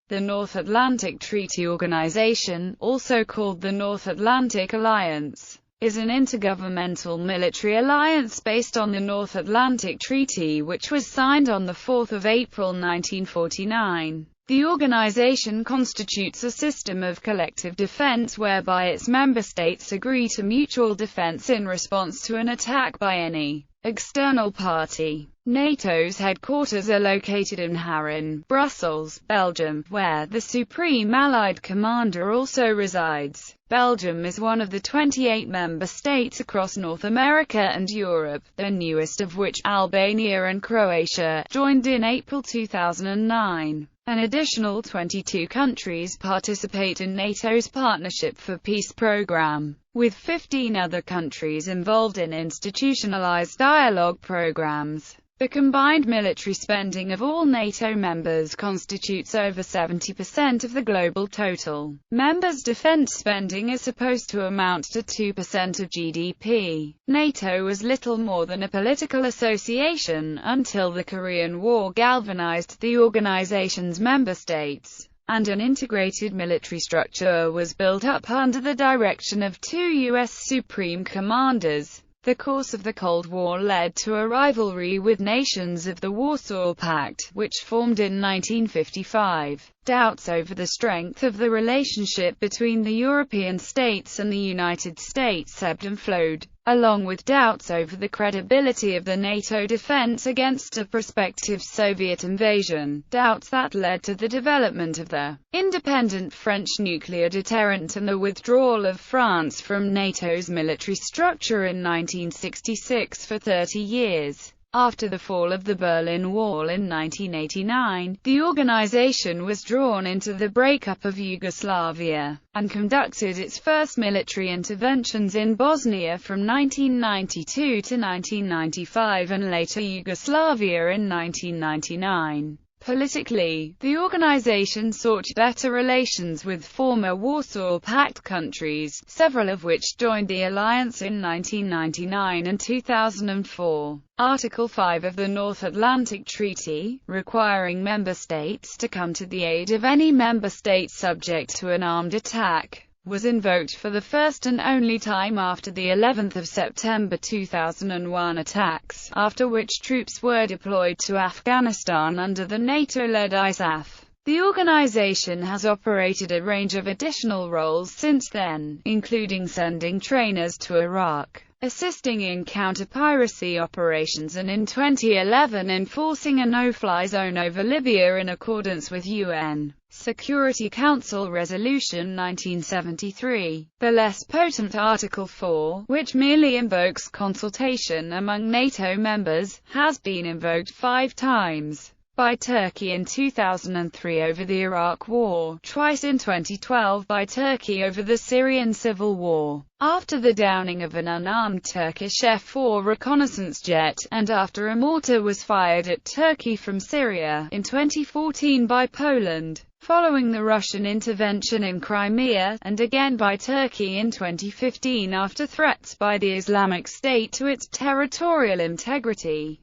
The North Atlantic Treaty Organization, also called the North Atlantic Alliance, is an intergovernmental military alliance based on the North Atlantic Treaty, which was signed on 4 April 1949. The organization constitutes a system of collective defense whereby its member states agree to mutual defense in response to an attack by any external party. NATO's headquarters are located in Harin, Brussels, Belgium, where the Supreme Allied Commander also resides. Belgium is one of the 28 member states across North America and Europe, the newest of which, Albania and Croatia, joined in April 2009. An additional 22 countries participate in NATO's Partnership for Peace program, with 15 other countries involved in institutionalized dialogue programs. The combined military spending of all NATO members constitutes over 70% of the global total. Members' defense spending is supposed to amount to 2% of GDP. NATO was little more than a political association until the Korean War galvanized the organization's member states, and an integrated military structure was built up under the direction of two U.S. Supreme Commanders. The course of the Cold War led to a rivalry with nations of the Warsaw Pact, which formed in 1955. Doubts over the strength of the relationship between the European states and the United States ebbed and flowed, along with doubts over the credibility of the NATO defense against a prospective Soviet invasion, doubts that led to the development of the independent French nuclear deterrent and the withdrawal of France from NATO's military structure in 1966 for 30 years. After the fall of the Berlin Wall in 1989, the organization was drawn into the breakup of Yugoslavia, and conducted its first military interventions in Bosnia from 1992 to 1995 and later Yugoslavia in 1999. Politically, the organization sought better relations with former Warsaw Pact countries, several of which joined the alliance in 1999 and 2004. Article 5 of the North Atlantic Treaty, requiring member states to come to the aid of any member state subject to an armed attack, was invoked for the first and only time after the 11th of September 2001 attacks, after which troops were deployed to Afghanistan under the NATO-led ISAF. The organization has operated a range of additional roles since then, including sending trainers to Iraq, assisting in counter-piracy operations, and in 2011 enforcing a no-fly zone over Libya in accordance with UN Security Council Resolution 1973. The less potent Article 4, which merely invokes consultation among NATO members, has been invoked 5 times. By Turkey in 2003 over the Iraq War, twice in 2012 by Turkey over the Syrian civil war, after the downing of an unarmed Turkish F-4 reconnaissance jet, and after a mortar was fired at Turkey from Syria in 2014 by Poland, following the Russian intervention in Crimea, and again by Turkey in 2015 after threats by the Islamic State to its territorial integrity.